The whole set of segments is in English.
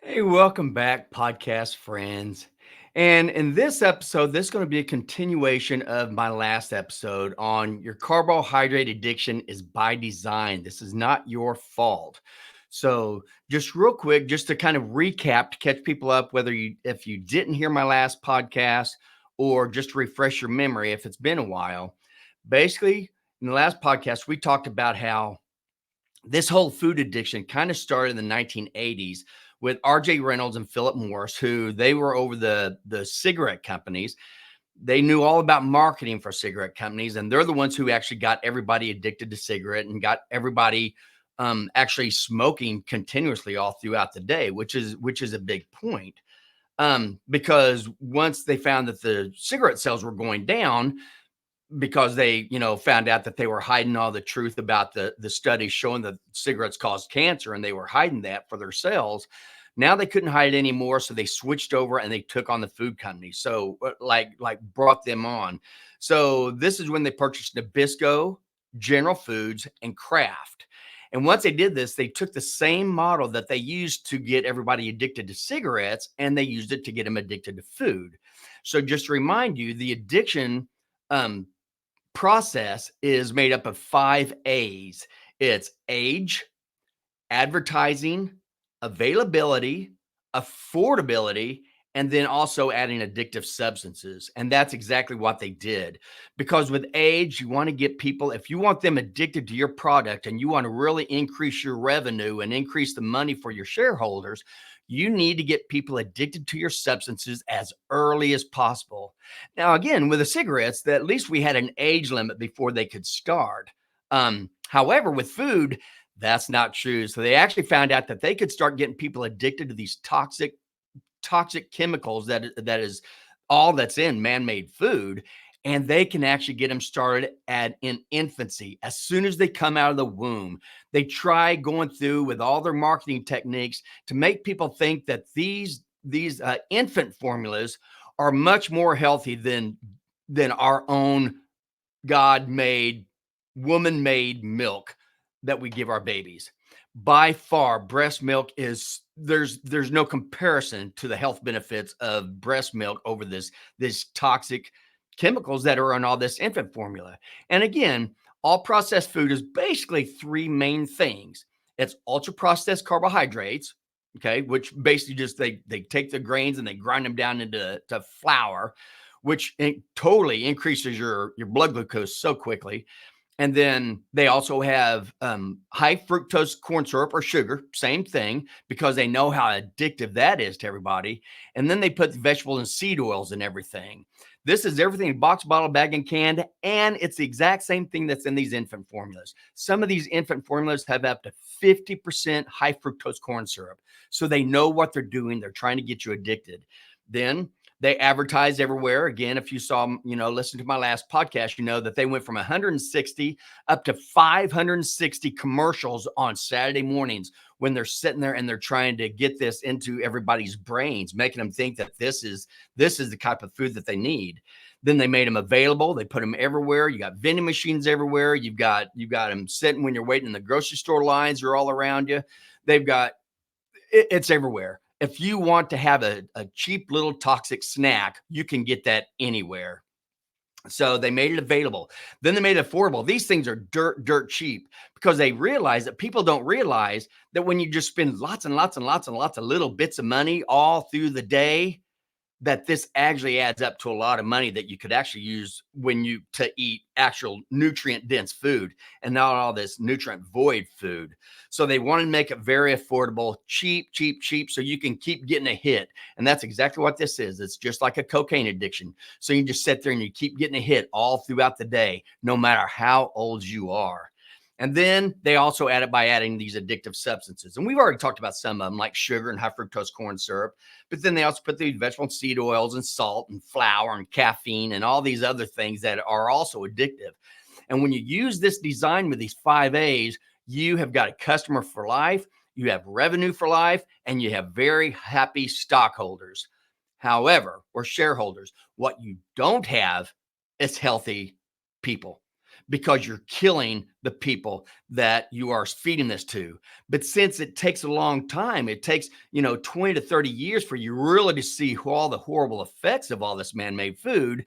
Hey, welcome back, podcast friends. And in this episode, this is going to be a continuation of my last episode on your carbohydrate addiction is by design. This is not your fault. So, just real quick, just to kind of recap to catch people up, whether if you didn't hear my last podcast or just to refresh your memory if it's been a while. Basically, in the last podcast, we talked about how this whole food addiction kind of started in the 1980s with RJ Reynolds and Philip Morris, who they were over the cigarette companies. They knew all about marketing for cigarette companies, and they're the ones who actually got everybody addicted to cigarette and got everybody actually smoking continuously all throughout the day, which is a big point. Because once they found that the cigarette sales were going down, because they, found out that they were hiding all the truth about the studies showing that cigarettes caused cancer, and they were hiding that for their sales. Now they couldn't hide it anymore, so they switched over and they took on the food companies. So like brought them on. So this is when they purchased Nabisco, General Foods, and Kraft. And once they did this, they took the same model that they used to get everybody addicted to cigarettes, and they used it to get them addicted to food. So just to remind you, the addiction um, process is made up of 5 A's. It's age, advertising, availability, affordability, and then also adding addictive substances. And that's exactly what they did. Because with age, you want to get people, if you want them addicted to your product and you want to really increase your revenue and increase the money for your shareholders, you need to get people addicted to your substances as early as possible. Now, again, with the cigarettes, at least we had an age limit before they could start. However, with food, that's not true. So they actually found out that they could start getting people addicted to these toxic chemicals that is all that's in man-made food, and they can actually get them started at in infancy. As soon as they come out of the womb, they try going through with all their marketing techniques to make people think that these infant formulas are much more healthy than our own God-made, woman-made milk that we give our babies. By far, breast milk is there's no comparison to the health benefits of breast milk over this toxic chemicals that are in all this infant formula. And again, all processed food is basically three main things. It's ultra processed carbohydrates, okay, which basically just they take the grains and they grind them down into flour, which totally increases your blood glucose so quickly. And then they also have high fructose corn syrup or sugar, same thing, because they know how addictive that is to everybody. And then they put vegetable and seed oils in everything. This is everything box, bottle, bag, and canned. And it's the exact same thing that's in these infant formulas. Some of these infant formulas have up to 50% high fructose corn syrup. So they know what they're doing. They're trying to get you addicted. Then they advertise everywhere. Again, if you saw, listen to my last podcast, you know that they went from 160 up to 560 commercials on Saturday mornings when they're sitting there and they're trying to get this into everybody's brains, making them think that this is the type of food that they need. Then they made them available. They put them everywhere. You got vending machines everywhere. You've got them sitting when you're waiting in the grocery store lines are all around you. They've got it's everywhere. If you want to have a cheap little toxic snack, you can get that anywhere. So they made it available. Then they made it affordable. These things are dirt cheap because they realize that people don't realize that when you just spend lots and lots and lots and lots of little bits of money all through the day, that this actually adds up to a lot of money that you could actually use when you to eat actual nutrient dense food and not all this nutrient void food. So they wanted to make it very affordable, cheap, so you can keep getting a hit. And that's exactly what this is. It's just like a cocaine addiction. So you just sit there and you keep getting a hit all throughout the day, no matter how old you are. And then they also add it by adding these addictive substances. And we've already talked about some of them, like sugar and high fructose corn syrup. But then they also put these vegetable and seed oils and salt and flour and caffeine and all these other things that are also addictive. And when you use this design with these 5 A's, you have got a customer for life, you have revenue for life, and you have very happy stockholders. However, or shareholders, what you don't have is healthy people. because you're killing the people that you are feeding this to. But since it takes a long time, it takes, 20 to 30 years for you really to see all the horrible effects of all this man-made food,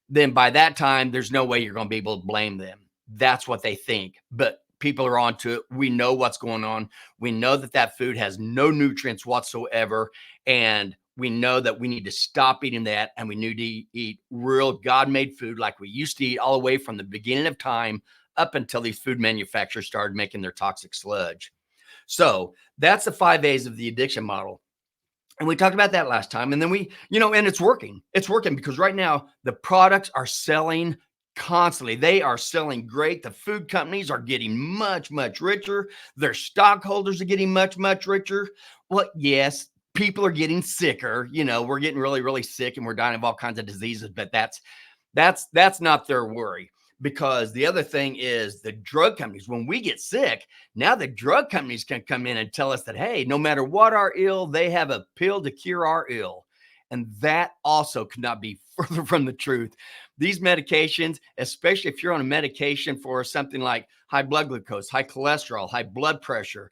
then by that time, there's no way you're going to be able to blame them. That's what they think. But people are onto it. We know what's going on. We know that that food has no nutrients whatsoever. And we know that we need to stop eating that. And we need to eat real God made food like we used to eat all the way from the beginning of time up until these food manufacturers started making their toxic sludge. So that's the 5 A's of the addiction model. And we talked about that last time. And then and it's working. It's working because right now the products are selling constantly. They are selling great. The food companies are getting much, much richer. Their stockholders are getting much, much richer. Well, yes, people are getting sicker. We're getting really, really sick and we're dying of all kinds of diseases, but that's not their worry. Because the other thing is the drug companies, when we get sick, now the drug companies can come in and tell us that, hey, no matter what our ill, they have a pill to cure our ill. And that also could not be further from the truth. These medications, especially if you're on a medication for something like high blood glucose, high cholesterol, high blood pressure,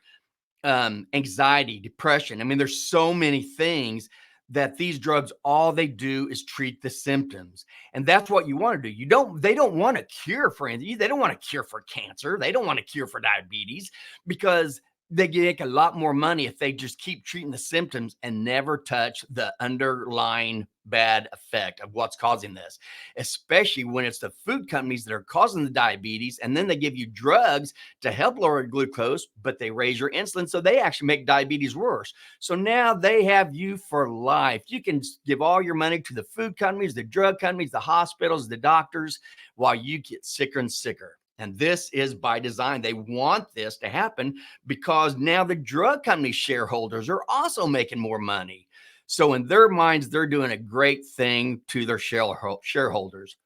anxiety, depression. I mean, there's so many things that these drugs, all they do is treat the symptoms. And that's what you want to do. They don't want a cure for anything. They don't want a cure for cancer. They don't want a cure for diabetes because they make a lot more money if they just keep treating the symptoms and never touch the underlying bad effect of what's causing this, especially when it's the food companies that are causing the diabetes. And then they give you drugs to help lower glucose, but they raise your insulin. So they actually make diabetes worse. So now they have you for life. You can give all your money to the food companies, the drug companies, the hospitals, the doctors, while you get sicker and sicker. And this is by design. They want this to happen because now the drug company shareholders are also making more money. So in their minds, they're doing a great thing to their shareholders.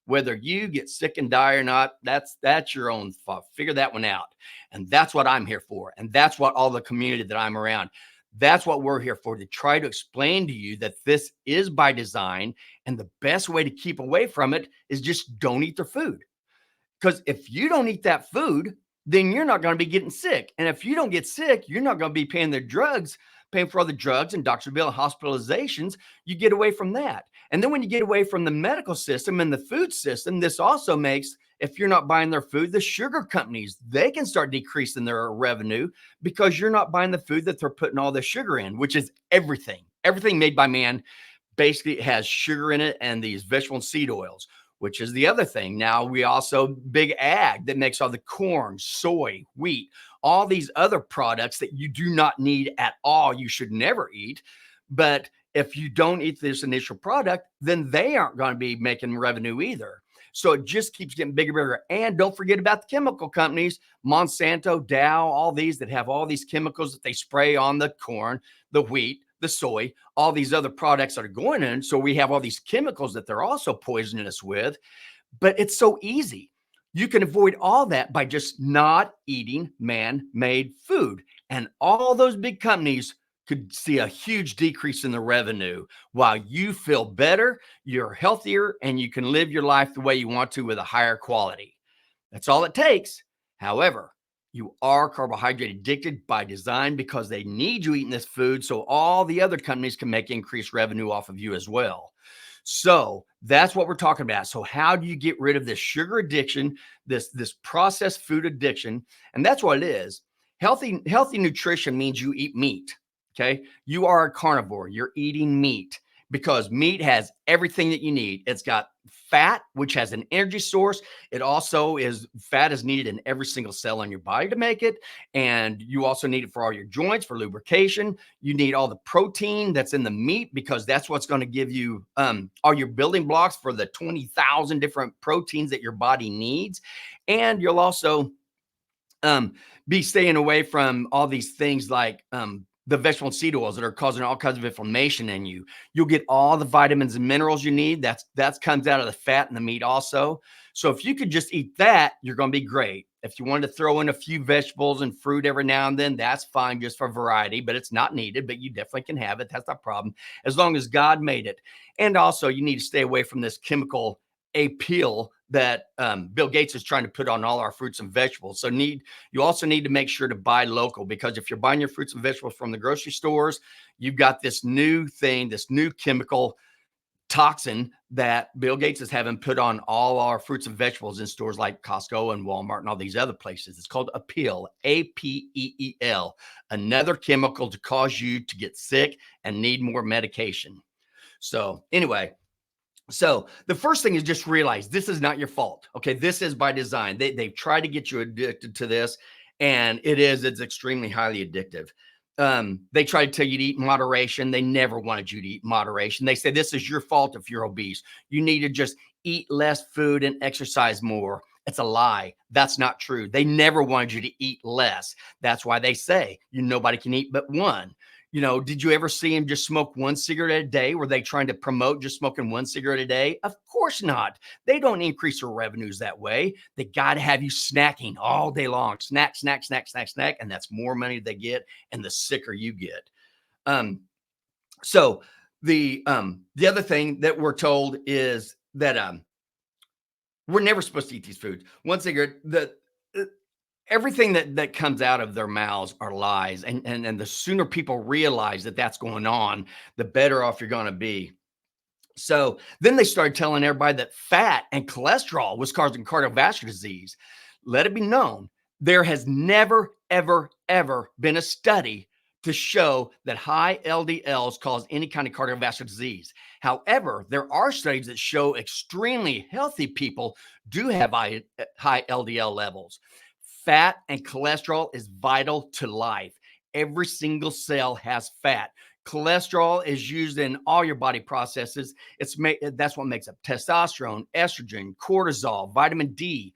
Whether you get sick and die or not, that's your own fault. Figure that one out. And that's what I'm here for. And that's what all the community that I'm around, that's what we're here for, to try to explain to you that this is by design. And the best way to keep away from it is just don't eat their food. Because if you don't eat that food, then you're not going to be getting sick. And if you don't get sick, you're not going to be paying for all the drugs and doctor bill and hospitalizations. You get away from that. And then when you get away from the medical system and the food system, this also makes, if you're not buying their food, the sugar companies, they can start decreasing their revenue because you're not buying the food that they're putting all the sugar in, which is everything. Everything made by man basically has sugar in it and these vegetable and seed oils, which is the other thing. Now we also big ag that makes all the corn, soy, wheat, all these other products that you do not need at all. You should never eat. But if you don't eat this initial product, then they aren't going to be making revenue either. So it just keeps getting bigger, bigger. And don't forget about the chemical companies, Monsanto, Dow, all these that have all these chemicals that they spray on the corn, the wheat, the soy, all these other products that are going in. So we have all these chemicals that they're also poisoning us with. But it's so easy. You can avoid all that by just not eating man-made food. And all those big companies could see a huge decrease in the revenue while you feel better, you're healthier, and you can live your life the way you want to with a higher quality. That's all it takes. However, you are carbohydrate addicted by design because they need you eating this food so all the other companies can make increased revenue off of you as well. So that's what we're talking about. So how do you get rid of this sugar addiction, this processed food addiction? And that's what it is. Healthy nutrition means you eat meat. Okay. You are a carnivore. You're eating meat because meat has everything that you need. It's got fat, which has an energy source. It also fat is needed in every single cell in your body to make it. And you also need it for all your joints, for lubrication. You need all the protein that's in the meat because that's what's going to give you all your building blocks for the 20,000 different proteins that your body needs. And you'll also be staying away from all these things like the vegetable and seed oils that are causing all kinds of inflammation in you. You'll get all the vitamins and minerals you need. That comes out of the fat and the meat also. So if you could just eat that, you're going to be great. If you wanted to throw in a few vegetables and fruit every now and then, that's fine just for variety, but it's not needed, but you definitely can have it. That's not a problem as long as God made it. And also you need to stay away from this chemical appeal that Bill Gates is trying to put on all our fruits and vegetables. So you also need to make sure to buy local, because if you're buying your fruits and vegetables from the grocery stores, you've got this new thing, this new chemical toxin that Bill Gates is having put on all our fruits and vegetables in stores like Costco and Walmart and all these other places. It's called Apeel, Apeel, another chemical to cause you to get sick and need more medication. So anyway, so the first thing is just realize this is not your fault. Okay. This is by design. They've tried to get you addicted to this, and it's extremely highly addictive. They try to tell you to eat in moderation. They never wanted you to eat in moderation. They say this is your fault if you're obese. You need to just eat less food and exercise more. It's a lie. That's not true. They never wanted you to eat less. That's why they say nobody can eat but one. Did you ever see him just smoke one cigarette a day? Were they trying to promote just smoking one cigarette a day? Of course not. They don't increase their revenues that way. They got to have you snacking all day long. Snack, snack, snack, snack, snack. And that's more money they get, and the sicker you get. So the other thing that we're told is that we're never supposed to eat these foods. One cigarette, everything that comes out of their mouths are lies. And the sooner people realize that that's going on, the better off you're going to be. So then they started telling everybody that fat and cholesterol was causing cardiovascular disease. Let it be known, there has never, ever, ever been a study to show that high LDLs cause any kind of cardiovascular disease. However, there are studies that show extremely healthy people do have high LDL levels. Fat and cholesterol is vital to life. Every single cell has fat. Cholesterol is used in all your body processes. That's what makes up testosterone, estrogen, cortisol, vitamin D.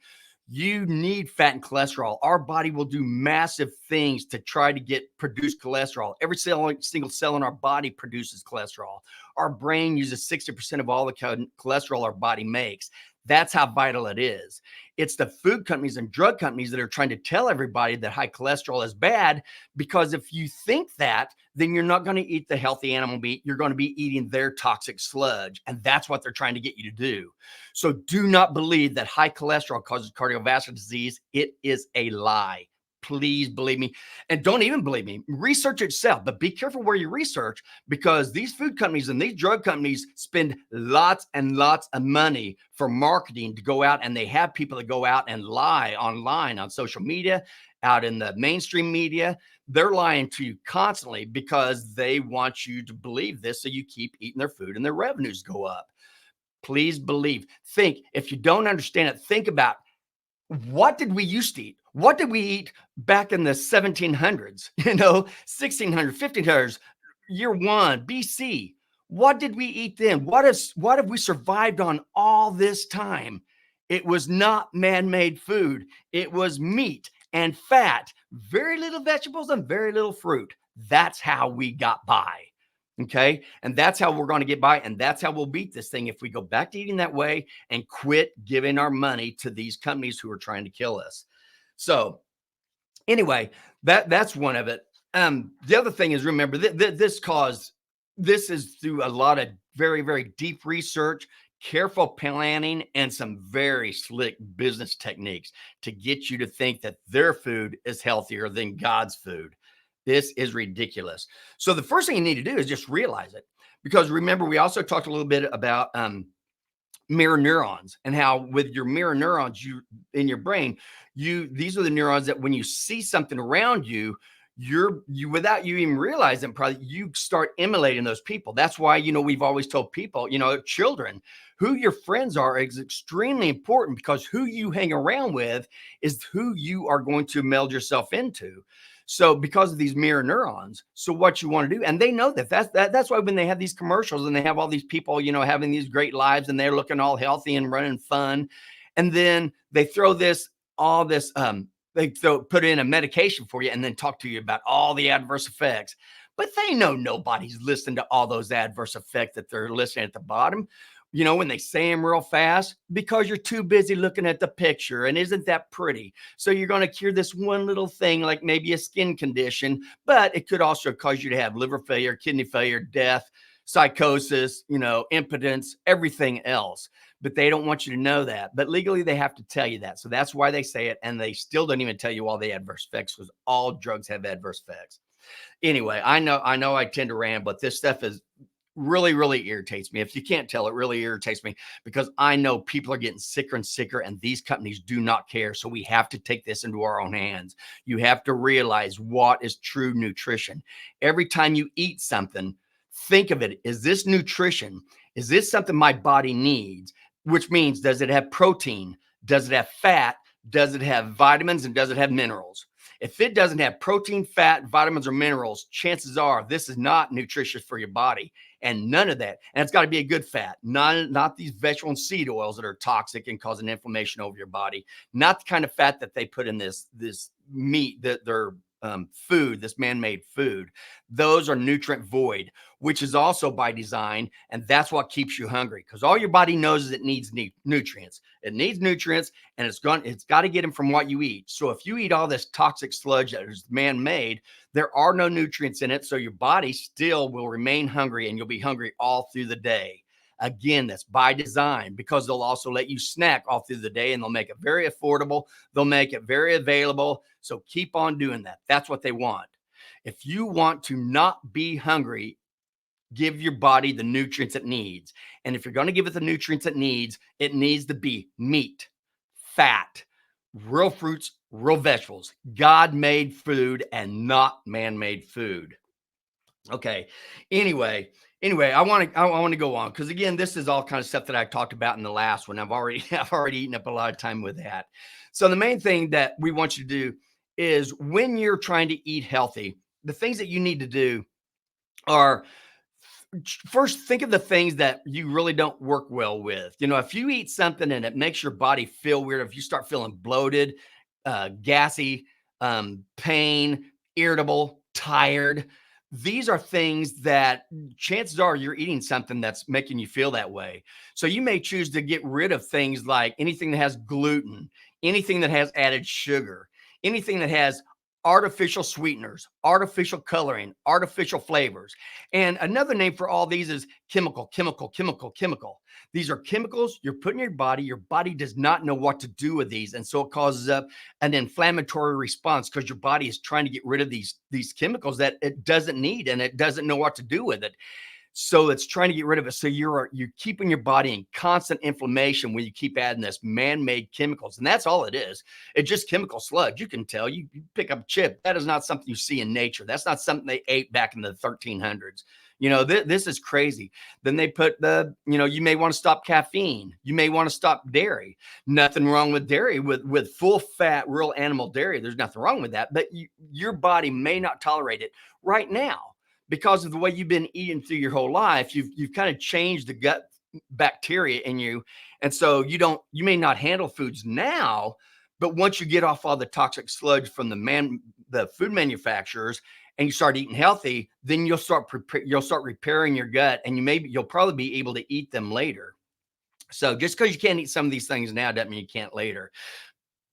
You need fat and cholesterol. Our body will do massive things to try to produce cholesterol. Every single cell in our body produces cholesterol. Our brain uses 60% of all the cholesterol our body makes. That's how vital it is. It's the food companies and drug companies that are trying to tell everybody that high cholesterol is bad, because if you think that, then you're not going to eat the healthy animal meat. You're going to be eating their toxic sludge. And that's what they're trying to get you to do. So do not believe that high cholesterol causes cardiovascular disease. It is a lie. Please believe me. And don't even believe me. Research itself, but be careful where you research, because these food companies and these drug companies spend lots and lots of money for marketing to go out, and they have people that go out and lie online, on social media, out in the mainstream media. They're lying to you constantly because they want you to believe this, so you keep eating their food and their revenues go up. Please believe. Think. If you don't understand it, think about, what did we used to eat? What did we eat back in the 1700s, 1600s, 1500s, year one, BC? What did we eat then? What have we survived on all this time? It was not man-made food. It was meat and fat, very little vegetables and very little fruit. That's how we got by. Okay. And that's how we're going to get by. And that's how we'll beat this thing, if we go back to eating that way and quit giving our money to these companies who are trying to kill us. So anyway, that's one of it. The other thing is, remember, this is through a lot of very, very deep research, careful planning, and some very slick business techniques to get you to think that their food is healthier than God's food. This is ridiculous. So the first thing you need to do is just realize it, because remember, we also talked a little bit about mirror neurons, and how with your mirror neurons in your brain, these are the neurons that when you see something around you, you without you even realizing, probably you start emulating those people. That's why, we've always told people, children, who your friends are is extremely important, because who you hang around with is who you are going to meld yourself into. So because of these mirror neurons, so what you want to do, and they know that's why when they have these commercials and they have all these people, having these great lives, and they're looking all healthy and running fun, and then they throw put in a medication for you and then talk to you about all the adverse effects. But they know nobody's listening to all those adverse effects that they're listening at the bottom. When they say them real fast, because you're too busy looking at the picture, and isn't that pretty? So you're going to cure this one little thing, like maybe a skin condition, but it could also cause you to have liver failure, kidney failure, death. psychosis, impotence, everything else. But they don't want you to know that. But legally, they have to tell you that. So that's why they say it. And they still don't even tell you all the adverse effects, because all drugs have adverse effects. Anyway, I know I tend to rant, but this stuff is really irritates me. If you can't tell, it really irritates me, because I know people are getting sicker and sicker, and these companies do not care. So we have to take this into our own hands. You have to realize what is true nutrition. Every time you eat something, think of it. Is this nutrition? Is this something my body needs? Which means, does it have protein? Does it have fat? Does it have vitamins? And does it have minerals? If it doesn't have protein, fat, vitamins, or minerals, chances are this is not nutritious for your body. And none of that. And it's got to be a good fat, not these vegetable and seed oils that are toxic and causing inflammation over your body. Not the kind of fat that they put in this meat, that their food, this man-made food. Those are nutrient void, which is also by design. And that's what keeps you hungry, because all your body knows is it needs nutrients. It needs nutrients, and it's got to get them from what you eat. So if you eat all this toxic sludge that is man-made, there are no nutrients in it. So your body still will remain hungry, and you'll be hungry all through the day. Again, that's by design, because they'll also let you snack all through the day, and they'll make it very affordable. They'll make it very available. So keep on doing that. That's what they want. If you want to not be hungry, give your body the nutrients it needs. And if you're going to give it the nutrients it needs to be meat, fat, real fruits, real vegetables, God-made food, and not man-made food. Okay. Anyway, I want to go on, because again, this is all kind of stuff that I talked about in the last one. I've already eaten up a lot of time with that. So the main thing that we want you to do is, when you're trying to eat healthy, the things that you need to do are, first, think of the things that you really don't work well with. If you eat something and it makes your body feel weird, if you start feeling bloated, gassy, pain, irritable, tired, these are things that chances are you're eating something that's making you feel that way. So you may choose to get rid of things like anything that has gluten, anything that has added sugar, anything that has artificial sweeteners, artificial coloring, artificial flavors. And another name for all these is chemical. These are chemicals you're putting in your body. Your body does not know what to do with these. And so it causes up an inflammatory response, because your body is trying to get rid of these chemicals that it doesn't need, and it doesn't know what to do with it. So it's trying to get rid of it. So you're keeping your body in constant inflammation when you keep adding this man-made chemicals. And that's all it is. It's just chemical sludge. You can tell. You pick up a chip. That is not something you see in nature. That's not something they ate back in the 1300s. This is crazy. Then they put you may want to stop caffeine. You may want to stop dairy. Nothing wrong with dairy, with full fat, real animal dairy. There's nothing wrong with that. But your body may not tolerate it right now, because of the way you've been eating through your whole life. You've kind of changed the gut bacteria in you. And so you may not handle foods now, but once you get off all the toxic sludge from the food manufacturers, and you start eating healthy, then you'll start repairing your gut, and you'll probably be able to eat them later. So just because you can't eat some of these things now doesn't mean you can't later.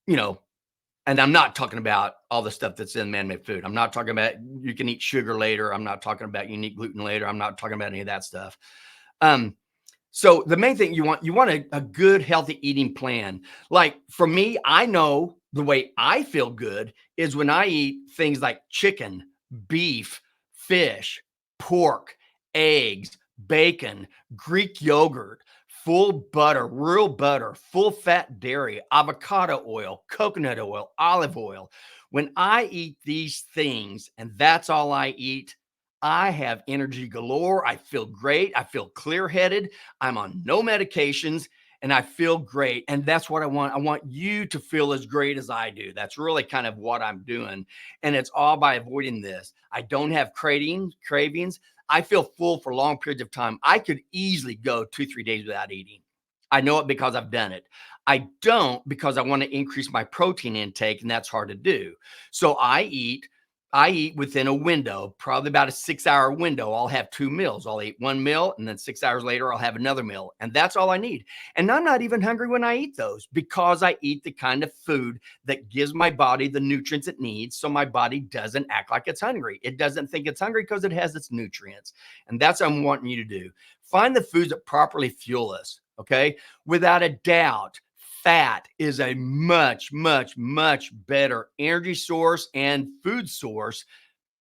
And I'm not talking about all the stuff that's in man-made food. I'm not talking about you can eat sugar later. I'm not talking about you can eat gluten later. I'm not talking about any of that stuff. So the main thing you want a good, healthy eating plan. Like for me, I know the way I feel good is when I eat things like chicken, beef, fish, pork, eggs, bacon, Greek yogurt, full butter, real butter, full fat dairy, avocado oil, coconut oil, olive oil. When I eat these things, and that's all I eat, I have energy galore. I feel great. I feel clear-headed. I'm on no medications, and I feel great. And that's what I want. I want you to feel as great as I do. That's really kind of what I'm doing. And it's all by avoiding this. I don't have cravings. I feel full for long periods of time. I could easily go 2-3 days without eating. I know it because I've done it. I don't, because I want to increase my protein intake, and that's hard to do. So I eat I eat within a window, probably about a 6-hour window. I'll have 2 meals. I'll eat 1 meal, and then 6 hours later, I'll have another meal. And that's all I need. And I'm not even hungry when I eat those because I eat the kind of food that gives my body the nutrients it needs. So my body doesn't act like it's hungry. It doesn't think it's hungry because it has its nutrients. And that's what I'm wanting you to do. Find the foods that properly fuel us. Okay. Without a doubt, fat is a much, much, much better energy source and food source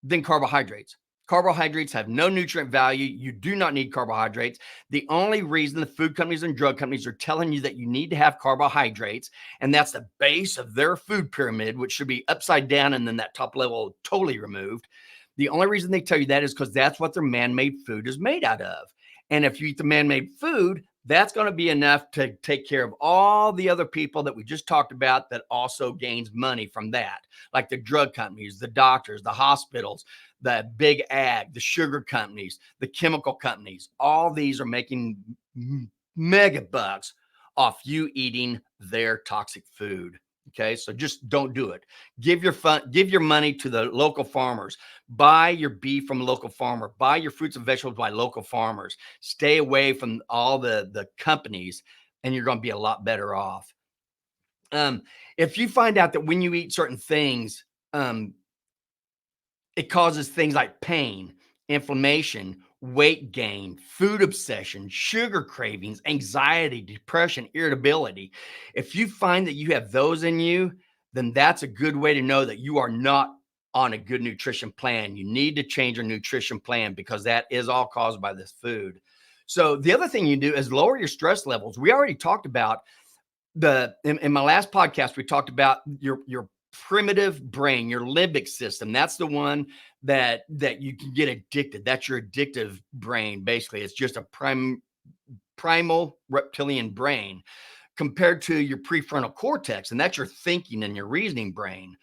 than carbohydrates. Carbohydrates have no nutrient value. You do not need carbohydrates. The only reason the food companies and drug companies are telling you that you need to have carbohydrates, and that's the base of their food pyramid, which should be upside down and then that top level totally removed. The only reason they tell you that is because that's what their man-made food is made out of. And if you eat the man-made food, that's going to be enough to take care of all the other people that we just talked about that also gains money from that, like the drug companies, the doctors, the hospitals, the big ag, the sugar companies, the chemical companies. All these are making mega bucks off you eating their toxic food. Okay, so just don't do it. Give your money to the local farmers. Buy your beef from a local farmer. Buy your fruits and vegetables by local farmers. Stay away from all the companies, and you're going to be a lot better off. If you find out that when you eat certain things, it causes things like pain, inflammation, weight gain, food obsession, sugar cravings, anxiety, depression, irritability. If you find that you have those in you, then that's a good way to know that you are not on a good nutrition plan. You need to change your nutrition plan because that is all caused by this food. So the other thing you do is lower your stress levels. We already talked about in my last podcast, we talked about your primitive brain, your limbic system. That's the one that you can get addicted. That's your addictive brain. Basically, it's just a primal reptilian brain compared to your prefrontal cortex, and that's your thinking and your reasoning brain.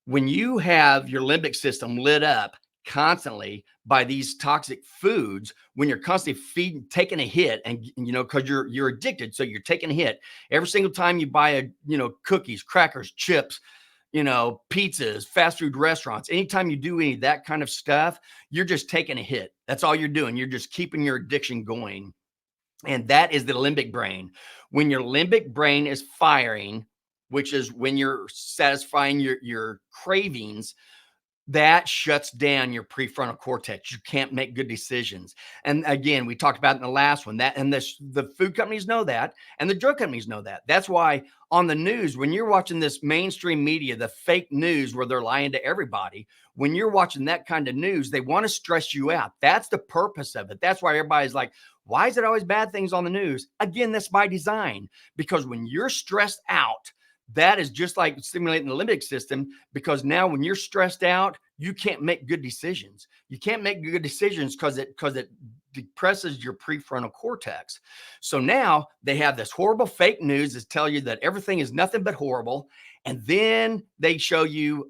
When you have your limbic system lit up constantly by these toxic foods, when you're constantly taking a hit, and because you're addicted, so you're taking a hit every single time you buy cookies, crackers, chips, pizzas, fast food restaurants. Anytime you do any of that kind of stuff, you're just taking a hit. That's all you're doing. You're just keeping your addiction going. And that is the limbic brain. When your limbic brain is firing, which is when you're satisfying your cravings, that shuts down your prefrontal cortex. You can't make good decisions. And again, we talked about in the last one that, and the food companies know that, and the drug companies know that. That's why on the news, when you're watching this mainstream media, the fake news where they're lying to everybody, when you're watching that kind of news, they want to stress you out. That's the purpose of it. That's why everybody's like, why is it always bad things on the news? Again, that's by design, because when you're stressed out, that is just like stimulating the limbic system, because now when you're stressed out, you can't make good decisions. You can't make good decisions because it depresses your prefrontal cortex. So now they have this horrible fake news that tell you that everything is nothing but horrible. And then they show you,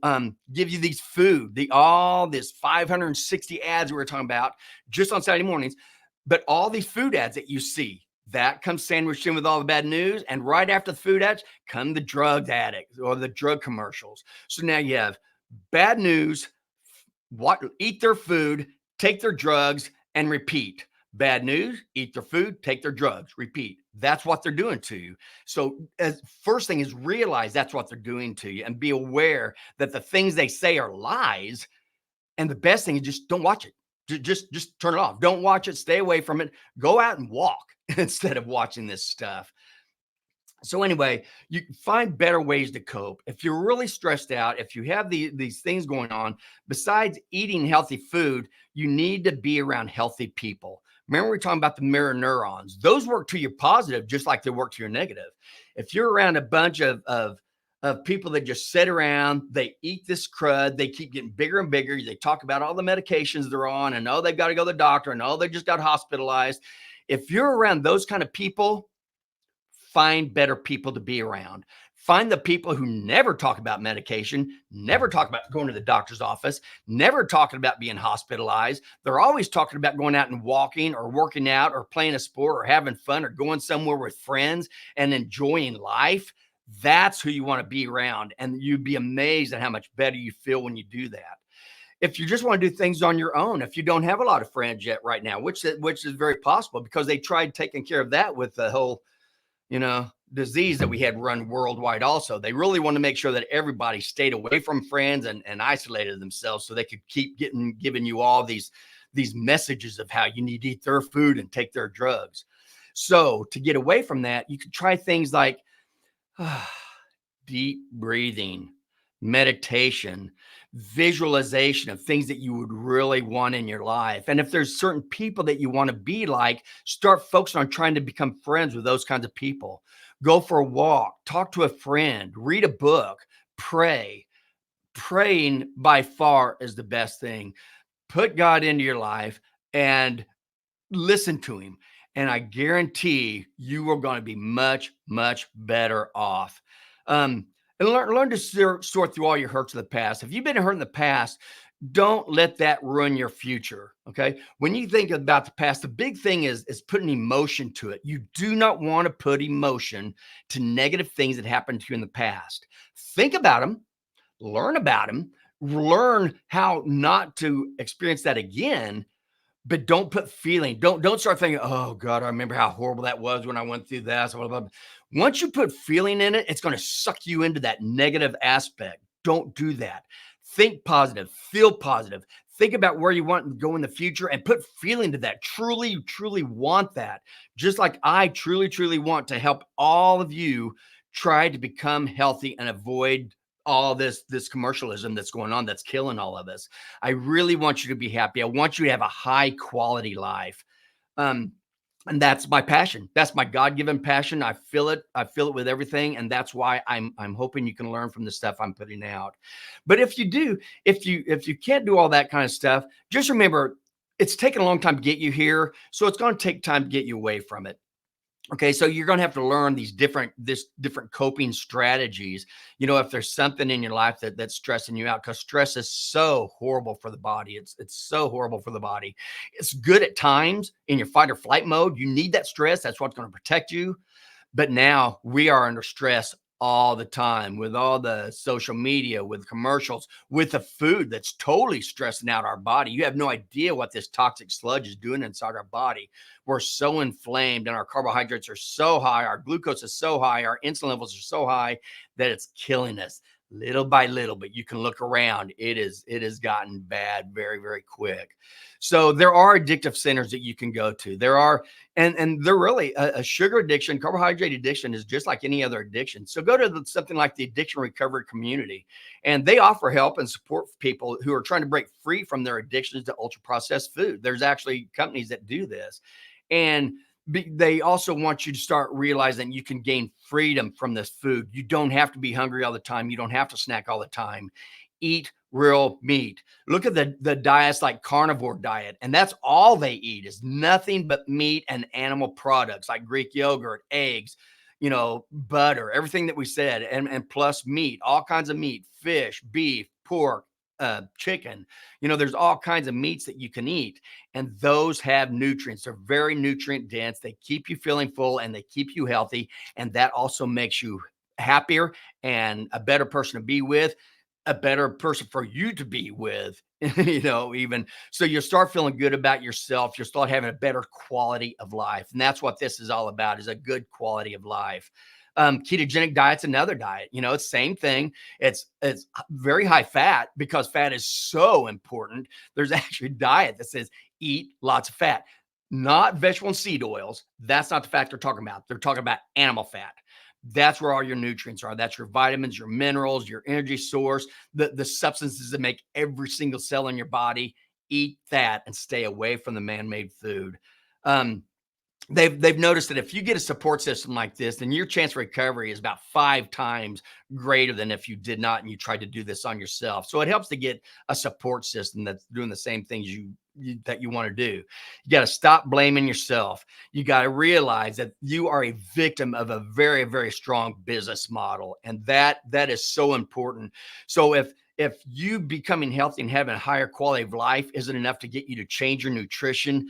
give you these all this 560 ads we were talking about just on Saturday mornings, but all these food ads that you see, that comes sandwiched in with all the bad news. And right after the food ads come the drug addicts or the drug commercials. So now you have bad news, eat their food, take their drugs, and repeat. Bad news, eat their food, take their drugs, repeat. That's what they're doing to you. So first thing is realize that's what they're doing to you, and be aware that the things they say are lies. And the best thing is just don't watch it. Just turn it off. Don't watch it. Stay away from it. Go out and walk instead of watching this stuff. So anyway, you find better ways to cope. If you're really stressed out, if you have these things going on, besides eating healthy food, you need to be around healthy people. Remember, we were talking about the mirror neurons. Those work to your positive just like they work to your negative. If you're around a bunch of people that just sit around, they eat this crud, they keep getting bigger and bigger. They talk about all the medications they're on, and oh, they've got to go to the doctor, and oh, they just got hospitalized. If you're around those kind of people, find better people to be around. Find the people who never talk about medication, never talk about going to the doctor's office, never talking about being hospitalized. They're always talking about going out and walking or working out or playing a sport or having fun or going somewhere with friends and enjoying life. That's who you want to be around. And you'd be amazed at how much better you feel when you do that. if you just want to do things on your own, if you don't have a lot of friends yet right now, which is very possible because they tried taking care of that with the whole, disease that we had run worldwide. Also, they really want to make sure that everybody stayed away from friends and isolated themselves so they could keep giving you all these messages of how you need to eat their food and take their drugs. So to get away from that, you could try things like deep breathing, meditation, visualization of things that you would really want in your life. And if there's certain people that you want to be like, start focusing on trying to become friends with those kinds of people. Go for a walk, talk to a friend, read a book, pray. Praying by far is the best thing. Put God into your life and listen to him. And I guarantee you are going to be much, much better off. And learn to sort through all your hurts of the past. If you've been hurt in the past, don't let that ruin your future. Okay. When you think about the past, the big thing is putting emotion to it. You do not want to put emotion to negative things that happened to you in the past. Think about them, learn about them, learn how not to experience that again, but don't put feeling. Don't start thinking, oh God, I remember how horrible that was when I went through that. So blah, blah, blah. Once you put feeling in it, it's going to suck you into that negative aspect. Don't do that. Think positive, feel positive. Think about where you want to go in the future and put feeling to that. Truly, truly want that. Just like I truly, truly want to help all of you try to become healthy and avoid all this commercialism that's going on that's killing all of us. I really want you to be happy. I want you to have a high quality life. Um, and that's my passion. That's my God-given passion. I feel it. I feel it with everything. And that's why I'm hoping you can learn from the stuff I'm putting out. But if you do, if you can't do all that kind of stuff, just remember it's taken a long time to get you here. So it's going to take time to get you away from it. Okay, so you're going to have to learn these different coping strategies. If there's something in your life that's stressing you out, because stress is so horrible for the body. It's so horrible for the body. It's good at times in your fight or flight mode. You need that stress. That's what's going to protect you. But now we are under stress all the time with all the social media, with commercials, with the food that's totally stressing out our body. You have no idea what this toxic sludge is doing inside our body. We're so inflamed and our carbohydrates are so high, our glucose is so high, our insulin levels are so high that it's killing us little by little. But you can look around. It has gotten bad very, very quick. So there are addictive centers that you can go to. There are, and they're really a sugar addiction, carbohydrate addiction is just like any other addiction. So go to something like the Addiction Recovery Community, and they offer help and support for people who are trying to break free from their addictions to ultra processed food. There's actually companies that do this, and they also want you to start realizing you can gain freedom from this food. You don't have to be hungry all the time. You don't have to snack all the time. Eat real meat. Look at the diets like carnivore diet, and that's all they eat is nothing but meat and animal products like Greek yogurt, eggs, butter, everything that we said, and plus meat, all kinds of meat, fish, beef, pork, chicken. There's all kinds of meats that you can eat, and those have nutrients. They're very nutrient dense. They keep you feeling full and they keep you healthy, and that also makes you happier and a better person to be with, a better person for you to be with, even so you'll start feeling good about yourself. You'll start having a better quality of life. And that's what this is all about, is a good quality of life. Ketogenic diet's another diet. It's same thing. It's very high fat because fat is so important. There's actually a diet that says eat lots of fat, not vegetable and seed oils. That's not the fat they're talking about. They're talking about animal fat. That's where all your nutrients are. That's your vitamins, your minerals, your energy source, the substances that make every single cell in your body. Eat that and stay away from the man-made food. They've noticed that if you get a support system like this, then your chance of recovery is about 5 times greater than if you did not and you tried to do this on yourself. So it helps to get a support system that's doing the same things that you want to do. You got to stop blaming yourself. You got to realize that you are a victim of a very, very strong business model, and that is so important. So if you becoming healthy and having a higher quality of life isn't enough to get you to change your nutrition,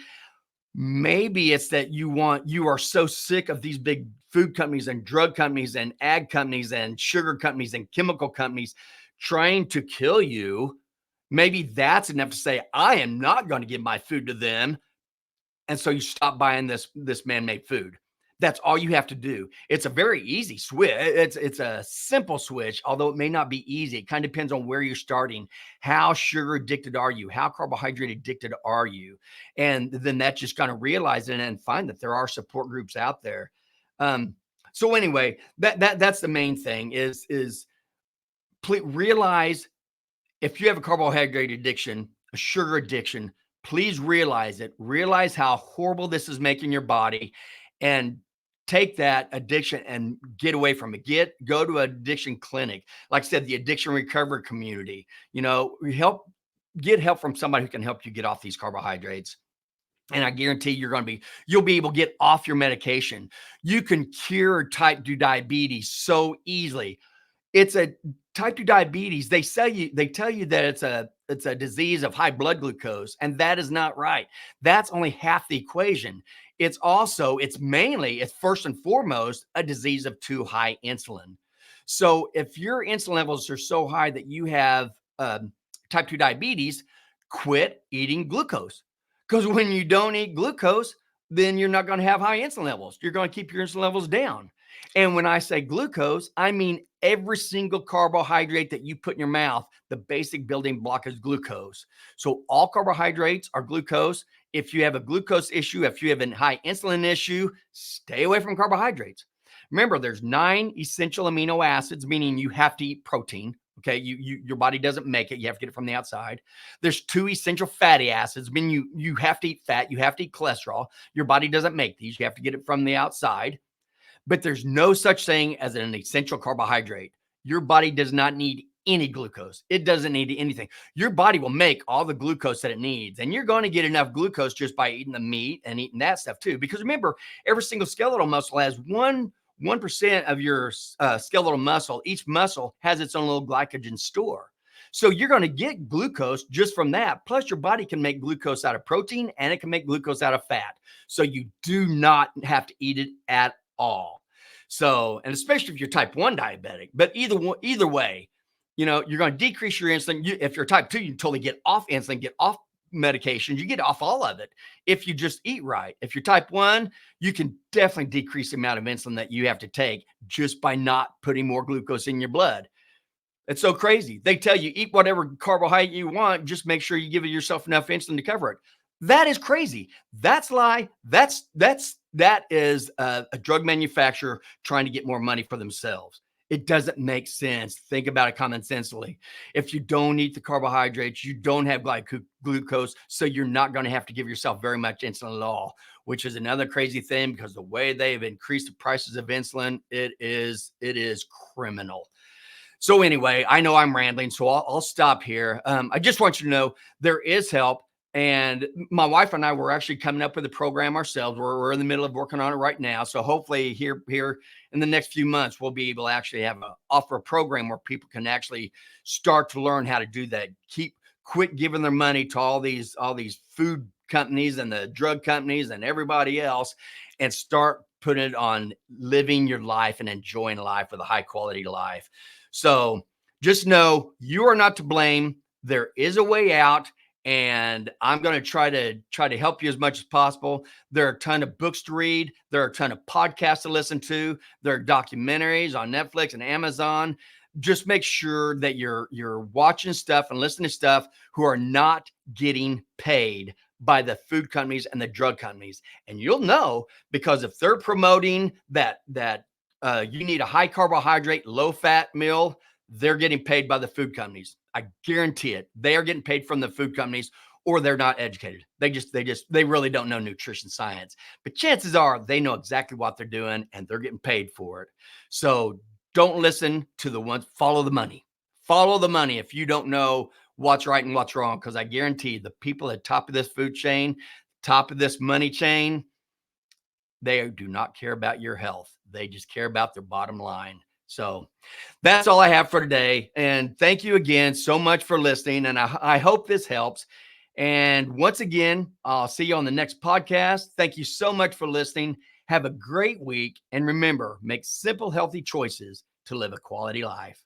maybe it's that you are so sick of these big food companies and drug companies and ag companies and sugar companies and chemical companies trying to kill you Maybe that's enough to say, I am not going to give my food to them. And so you stop buying this man-made food. That's all you have to do. It's a very easy switch. It's a simple switch, although it may not be easy. It kind of depends on where you're starting. How sugar addicted are you? How carbohydrate addicted are you? And then that just kind of realize it and find that there are support groups out there. Um, so anyway, that's the main thing is realize if you have a carbohydrate addiction, a sugar addiction, please realize it. Realize how horrible this is making your body and take that addiction and get away from it. Go to an addiction clinic. Like I said, the addiction recovery community, get help from somebody who can help you get off these carbohydrates. And I guarantee you'll be able to get off your medication. You can cure type 2 diabetes so easily. It's a type 2 diabetes. They tell you that it's a disease of high blood glucose, and that is not right. That's only half the equation. It's first and foremost a disease of too high insulin. So if your insulin levels are so high that you have type 2 diabetes, quit eating glucose. Because when you don't eat glucose, then you're not going to have high insulin levels. You're going to keep your insulin levels down. And when I say glucose, I mean every single carbohydrate that you put in your mouth, the basic building block is glucose. So all carbohydrates are glucose. If you have a glucose issue, if you have a high insulin issue, stay away from carbohydrates. Remember, there's 9 essential amino acids, meaning you have to eat protein. Okay, your body doesn't make it. You have to get it from the outside. There's 2 essential fatty acids, meaning you have to eat fat. You have to eat cholesterol. Your body doesn't make these. You have to get it from the outside. But there's no such thing as an essential carbohydrate. Your body does not need any glucose. It doesn't need anything. Your body will make all the glucose that it needs. And you're going to get enough glucose just by eating the meat and eating that stuff too. Because remember, every single skeletal muscle has 1% of your skeletal muscle. Each muscle has its own little glycogen store. So you're going to get glucose just from that. Plus, your body can make glucose out of protein and it can make glucose out of fat. So you do not have to eat it at all. So, and especially if you're type 1 diabetic, but either way, you're going to decrease your insulin. If you're type 2, you can totally get off insulin, get off medications, you get off all of it if you just eat right. If you're type 1, you can definitely decrease the amount of insulin that you have to take just by not putting more glucose in your blood. It's so crazy. They tell you eat whatever carbohydrate you want, just make sure you give yourself enough insulin to cover it. That is crazy. That's lie. That is a drug manufacturer trying to get more money for themselves. It doesn't make sense. Think about it common sensely. If you don't eat the carbohydrates, you don't have glucose, so you're not going to have to give yourself very much insulin at all, which is another crazy thing because the way they've increased the prices of insulin, it is criminal. So anyway, I know I'm rambling, so I'll stop here. I just want you to know there is help. And my wife and I were actually coming up with a program ourselves. We're in the middle of working on it right now. So hopefully here in the next few months, we'll be able to actually offer a program where people can actually start to learn how to do that. Quit giving their money to all these food companies and the drug companies and everybody else, and start putting it on living your life and enjoying life with a high quality life. So just know you are not to blame. There is a way out. And I'm going to try to help you as much as possible. There are a ton of books to read. There are a ton of podcasts to listen to. There are documentaries on Netflix and Amazon. Just make sure that you're watching stuff and listening to stuff who are not getting paid by the food companies and the drug companies. And you'll know, because if they're promoting that you need a high carbohydrate, low fat meal, they're getting paid by the food companies. I guarantee it. They are getting paid from the food companies, or they're not educated. They really don't know nutrition science. But chances are they know exactly what they're doing and they're getting paid for it. So don't listen to the ones, follow the money. Follow the money if you don't know what's right and what's wrong. Because I guarantee the people at the top of this food chain, top of this money chain, they do not care about your health. They just care about their bottom line. So that's all I have for today. And thank you again so much for listening. And I hope this helps. And once again, I'll see you on the next podcast. Thank you so much for listening. Have a great week. And remember, make simple, healthy choices to live a quality life.